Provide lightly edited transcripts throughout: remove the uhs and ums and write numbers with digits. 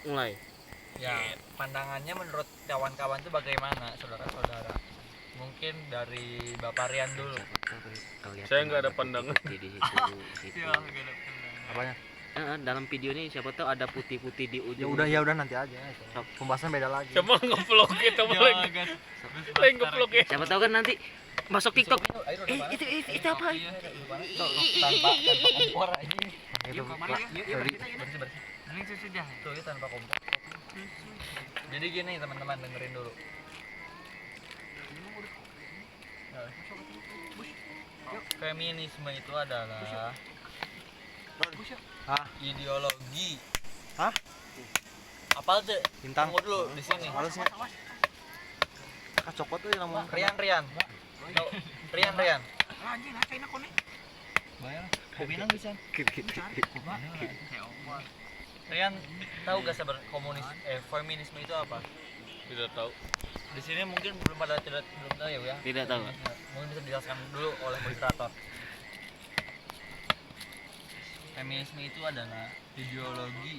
mulai. Ya, pandangannya menurut kawan-kawan itu bagaimana, saudara-saudara? Mungkin dari Bapak Rian dulu. Saya nggak ada pandangan. Di situ. Apanya? Dalam video ini siapa tahu ada putih-putih di ujung. Ya udah nanti aja. Pembahasan beda lagi. Coba ngeplok kita mulai. Lain ngeplok ya. Siapa tahu kan nanti masuk TikTok. Itu apa? Tanpa kompor aja. Itu Tuh, itu tanpa kompor. Jadi gini teman-teman, dengerin dulu. Feminisme itu adalah ideologi. Hah? Apal tuh? Bintang. Tunggu dulu di sini. Harusnya. Cokot tuh namun. Rian. No, Rian. Bayar. Kopi nang bisa. Rian, tahu gak feminisme itu apa? Tidak tahu. Di sini mungkin belum tahu ya. Tidak tahu. Mungkin bisa dijelaskan dulu oleh moderator. Feminisme itu adalah ideologi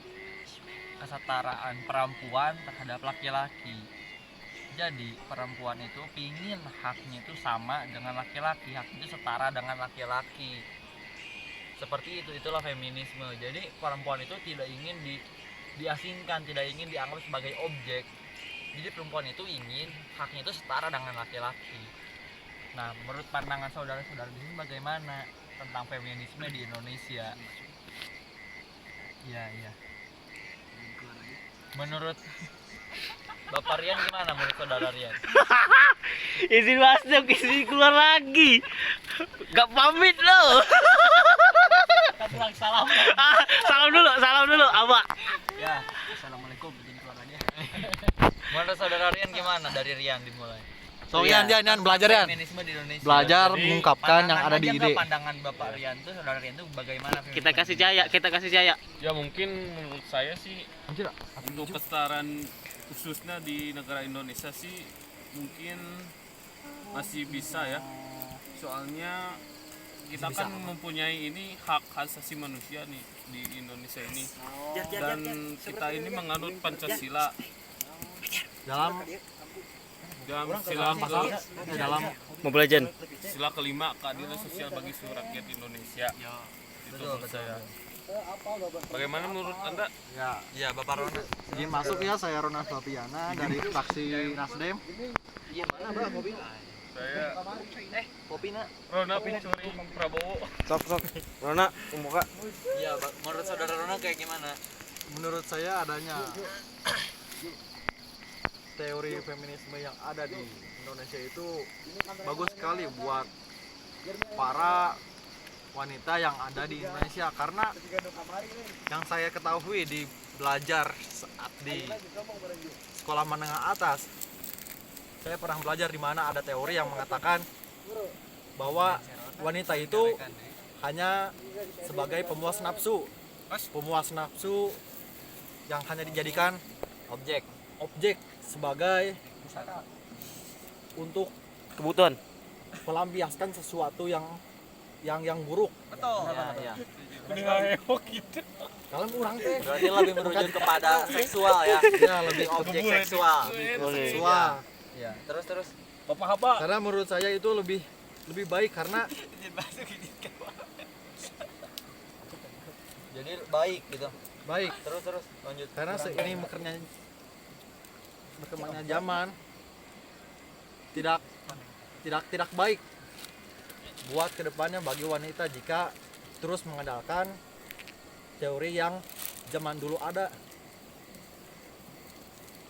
kesetaraan perempuan terhadap laki-laki. Jadi perempuan itu pingin haknya itu sama dengan laki-laki, hak itu setara dengan laki-laki. Seperti itu, itulah feminisme. Jadi perempuan itu tidak ingin diasingkan, tidak ingin dianggap sebagai objek. Jadi perempuan itu ingin haknya itu setara dengan laki-laki. Nah, menurut pandangan saudara-saudara di sini bagaimana tentang feminisme di Indonesia? Iya. Menurut Bapak Rian gimana, menurut saudara Rian? Izin masuk, izin keluar lagi. Gak pamit lo. Kita bilang salam. Salam dulu, apa? Ya, assalamualaikum, izin keluar aja. Menurut saudara Rian gimana? Dari Rian dimulai. So Yan belajar Yan. Feminisme di Indonesia. Belajar Jadi, mengungkapkan yang ada di ide. Pandangan Bapak Rian tuh, saudara Rian tuh bagaimana? Kita kasih cahaya. Ya mungkin menurut saya sih Anjir. untuk kesetaraan khususnya di negara Indonesia sih mungkin masih bisa ya. Soalnya kita kan mempunyai ini hak asasi manusia nih di Indonesia ini. Dan kita ini menganut Pancasila. Dalam Mobile Legend. sila kelima keadilan sosial bagi seluruh rakyat Indonesia. Itu menurut saya. Bagaimana menurut Anda? Ya, Bapak Rona. Izin masuk ya, saya Ronald Fabiana dari fraksi Nasdem. Saya Kopi nak. Rona Pincuri Prabowo. Sok. Rona, muka. Ya, menurut saudara Rona kayak gimana? Menurut saya adanya teori feminisme yang ada di Indonesia itu bagus sekali buat para wanita yang ada di Indonesia, karena yang saya ketahui di belajar saat di sekolah menengah atas, saya pernah belajar di mana ada teori yang mengatakan bahwa wanita itu hanya sebagai pemuas nafsu yang hanya dijadikan objek sebagai untuk Kebutuhan. melampiaskan sesuatu yang buruk. Betul. Ya. Kalau kurang teh Berarti lebih merujuk kepada seksual ya. ya lebih Objek seksual. seksual. Ya, terus. Bapak-bapak. Karena menurut saya itu lebih baik karena Jadi baik gitu. baik Terus lanjut. karena ini berkembangnya zaman tidak baik buat kedepannya bagi wanita jika terus mengandalkan teori yang zaman dulu ada.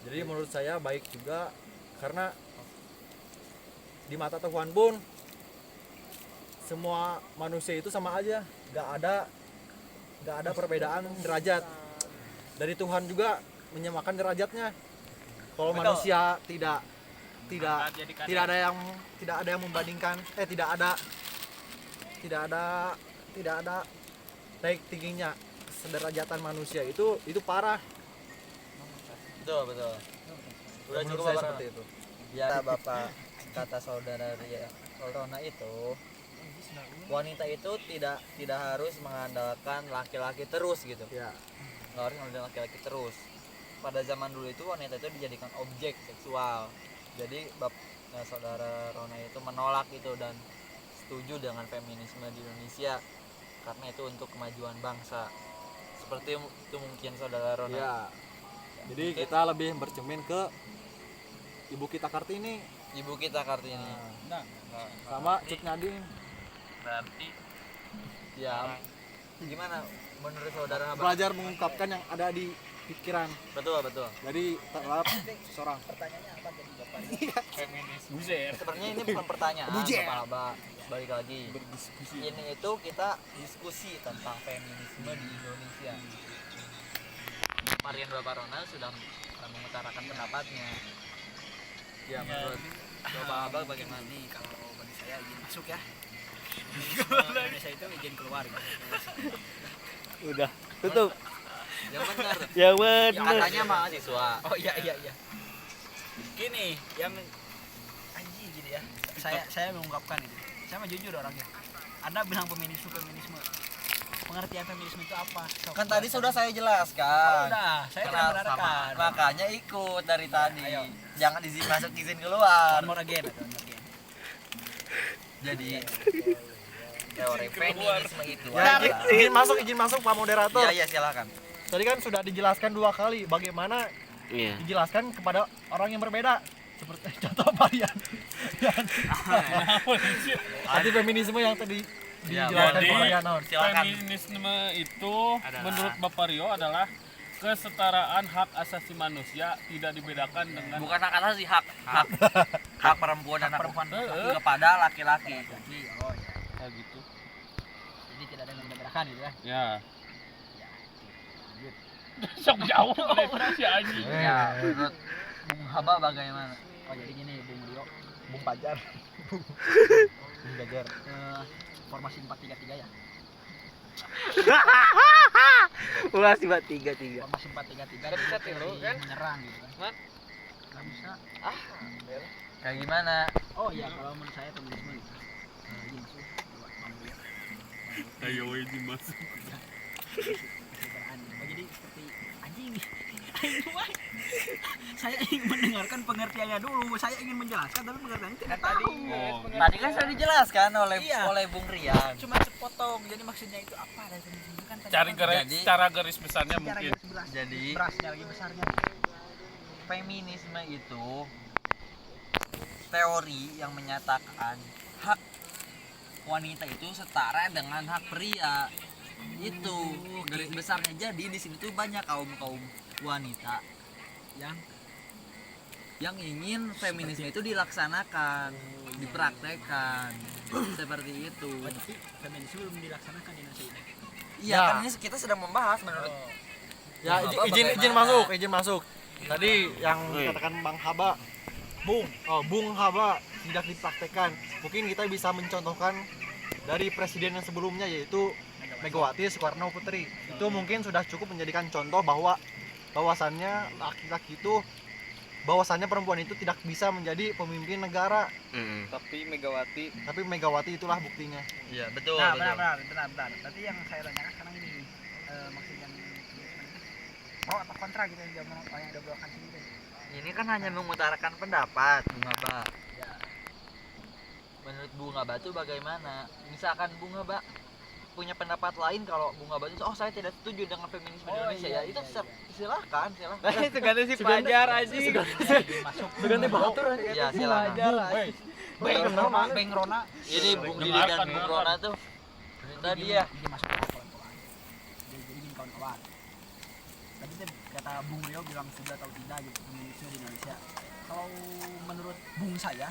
Jadi menurut saya baik juga karena di mata Tuhan pun semua manusia itu sama aja, nggak ada perbedaan derajat. Dari Tuhan juga menyamakan derajatnya. Kalau Betul. manusia tidak ada yang membandingkan, tidak ada naik tingginya sederajatan manusia itu parah. Betul. Udah Menurut cukup saya Bapak. seperti itu. Ya, Bapak kata saudara Rona itu, wanita itu tidak harus mengandalkan laki-laki terus gitu. Ya. Nggak harus mengandalkan laki-laki terus. pada zaman dulu itu wanita itu dijadikan objek seksual. Jadi saudara Rona itu menolak itu dan setuju dengan feminisme di Indonesia karena itu untuk kemajuan bangsa. Seperti itu mungkin saudara Rona. Ya. Jadi Mungkin kita lebih bercermin ke Ibu kita Kartini Ibu kita Kartini. sama Cut Nyadin. Berarti Ya, gimana menurut saudara Abang? Belajar mengungkapkan yang ada di pikiran. Betul, betul. Jadi terhadap seseorang. feminis buzer. Sebenarnya ini bukan pertanyaan Bapak Aba. Balik lagi. Berdiskusi. Ini itu kita diskusi tentang feminisme di Indonesia. Marian Bapak Ronald sudah mengutarakan pendapatnya. Ya, menurut Bapak Aba bagaimana? Kalau bagi saya izin masuk ya. Indonesia itu izin keluar gitu. Udah tutup. Yang benar. Yang bener. Katanya mahasiswa. Oh iya. Gini, yang anjing gini ya. Saya mengungkapkan itu. Saya mah jujur orangnya. Anda bilang feminisme. Pengertian feminisme itu apa? Sok, Kan tadi sudah saya Oh, jelaskan. udah, saya tidak benarkan. Makanya ikut dari tadi. Ayo. Jangan izin masuk, izin keluar. One more again. Jadi teori feminisme itu Ya, adalah- izin masuk Pak Moderator. Iya, silakan. Tadi kan sudah dijelaskan 2 kali bagaimana Iya. dijelaskan kepada orang yang berbeda. Seperti contoh Marian. Tadi feminisme yang tadi Ya, dijelaskan jadi- ke Marian naon. Silakan. Feminisme itu Adalah- menurut Bapak Rio adalah kesetaraan hak asasi manusia, tidak dibedakan dengan Bukan hak asasi, hak perempuan dan hak perempuan. kepada laki-laki. Jadi, oh ya. kayak gitu. Jadi tidak ada yang membedakan gitu ya. Ya. Sok jauh si anjing. Ya, menurut Bung Haba bagaimana? Oh jadi gini Bung Rio, Bung Pajar. Bung Gajar. formasi 4-3-3 ya. Ulas 3-3. Formasi 4-3-3. Nggak bisa tiru, kan? Menyerang gitu kan. Man. Nggak bisa. Kayak gimana? Oh iya, kalau menurut saya feminisme gitu. Izin masuk. Bang Rio. Ayo izin masuk. Kesetaraan. Oh jadi seperti anjing. Saya ingin mendengarkan pengertiannya dulu. Saya ingin menjelaskan tapi pengertiannya tidak tahu. Oh, Tadi kan sudah dijelaskan oleh Iya. Bung Rian. Cuma sepotong. Jadi maksudnya itu apa dari feminisme kan? tadi cari kan garis Jadi- cara garis besarnya secara mungkin. garis beras. Jadi Berasnya lagi besarnya. feminisme itu teori yang menyatakan hak wanita itu setara dengan hak pria. Itu garis besarnya. Jadi di sini tuh banyak kaum wanita yang ingin feminisme itu dilaksanakan, dipraktekkan seperti itu. Oh, tapi feminisme belum dilaksanakan di Indonesia ini. Iya, Ya. kan ini kita sedang membahas menurut Ya, Bapak izin masuk. Tadi yang katakan Bang Haba, Bung Haba tidak dipraktekkan. Mungkin kita bisa mencontohkan dari presiden yang sebelumnya yaitu Megawati Soekarno Putri. Itu mungkin sudah cukup menjadikan contoh bahwasannya perempuan itu tidak bisa menjadi pemimpin negara. Tapi Megawati Tapi Megawati itulah buktinya. Iya, betul, Nah, betul. benar. Berarti yang saya tanyakan sekarang ini maksud yang pro atau kontra gitu yang udah belakang sini deh. Ini kan hanya mengutarakan pendapat, Bung Aba. Ya. Menurut Bung Aba itu bagaimana? Misalkan Bung Aba punya pendapat lain, kalau Bung Aba itu saya tidak setuju dengan feminisme di Oh, Indonesia, iya, ya itu iya. silahkan. itu ganti si Pajar anjing. Masuk. Ganti batur. Ya silakan. Beng Rona. Ini Bung Didi dan Bung Rona tuh tadi ya. Dia masuk ke kawan-kawan. Jadi gini kawan-kawan. Tadi tuh kata Bung Rio bilang sudah atau tidak gitu feminisme di Indonesia. Kalau menurut Bung saya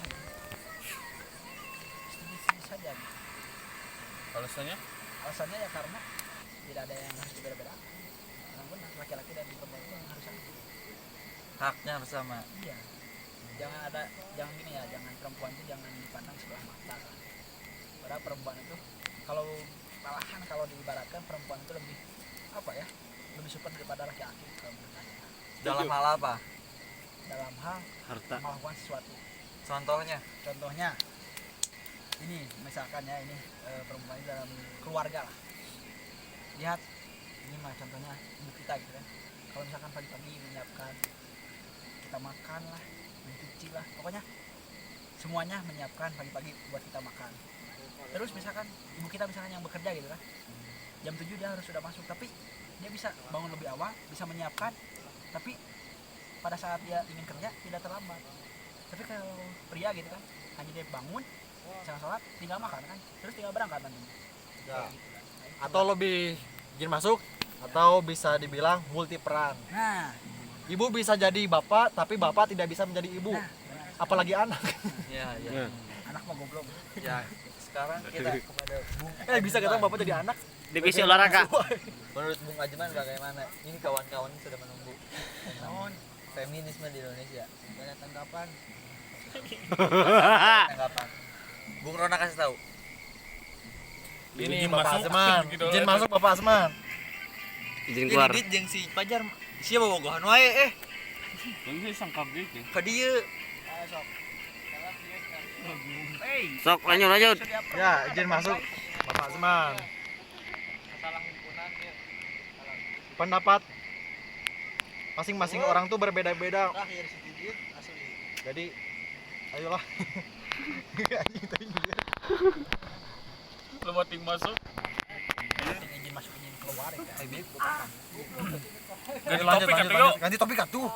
setuju saja. Gitu. Alasannya? Alasannya ya karena tidak ada yang harus berbeda-beda. Karena benar laki-laki dan perempuan itu harus sama. Haknya bersama. Iya. Jangan gini ya, jangan perempuan itu jangan dipandang sebelah mata. Kan. Padahal perempuan itu malahan kalau diibaratkan perempuan itu lebih apa ya? Lebih super daripada laki-laki kalau menurut saya. Dalam hal apa? Dalam hal Harta. melakukan sesuatu. Contohnya? Ini misalkan ya ini perempuan dalam keluarga lah. Lihat ini mah contohnya ibu kita gitu kan. kalau misalkan pagi-pagi menyiapkan kita makan lah, mencuci lah, pokoknya semuanya menyiapkan pagi-pagi buat kita makan. Terus misalkan ibu kita misalkan yang bekerja gitu kan, jam 7 dia harus sudah masuk, tapi dia bisa bangun lebih awal, bisa menyiapkan, tapi pada saat dia ingin kerja tidak terlambat. Tapi kalau pria gitu kan, hanya dia bangun, misalkan sholat, tinggal makan kan, terus tinggal berangkat nanti. Ya. Gitu kan. Nah, itu Atau lah. lebih izin masuk atau bisa dibilang multi peran. Nah, Ibu bisa jadi bapak tapi bapak tidak bisa menjadi ibu. nah, benar. Apalagi anak. Ya, ya. Anak mah goblok. Ya, sekarang kita kepada Bung Bisa kata bapak jadi anak. Divisi olahraga. Menurut Bung Ajman bagaimana? Ini kawan-kawan sudah menunggu tentang Naon? feminisme di Indonesia. Banyak tanggapan. Tanggapan. Bung Rona kasih tahu. Ini Izin Bapak masuk, Asman. gitu. Izin masuk Bapak Asman. Izin keluar. Dit jeung si Pajar siapa bogohan wae Ini sangkap gitu. ka dieu. Sok. Sok lanjut. Ya, izin masuk Bapak Asman. Pendapat masing-masing orang tuh berbeda-beda. Terakhir si Didit asli. Jadi ayolah. Lo ting masuk. Izin masuk izin keluar ya. Lanjut. Ganti topik atuh.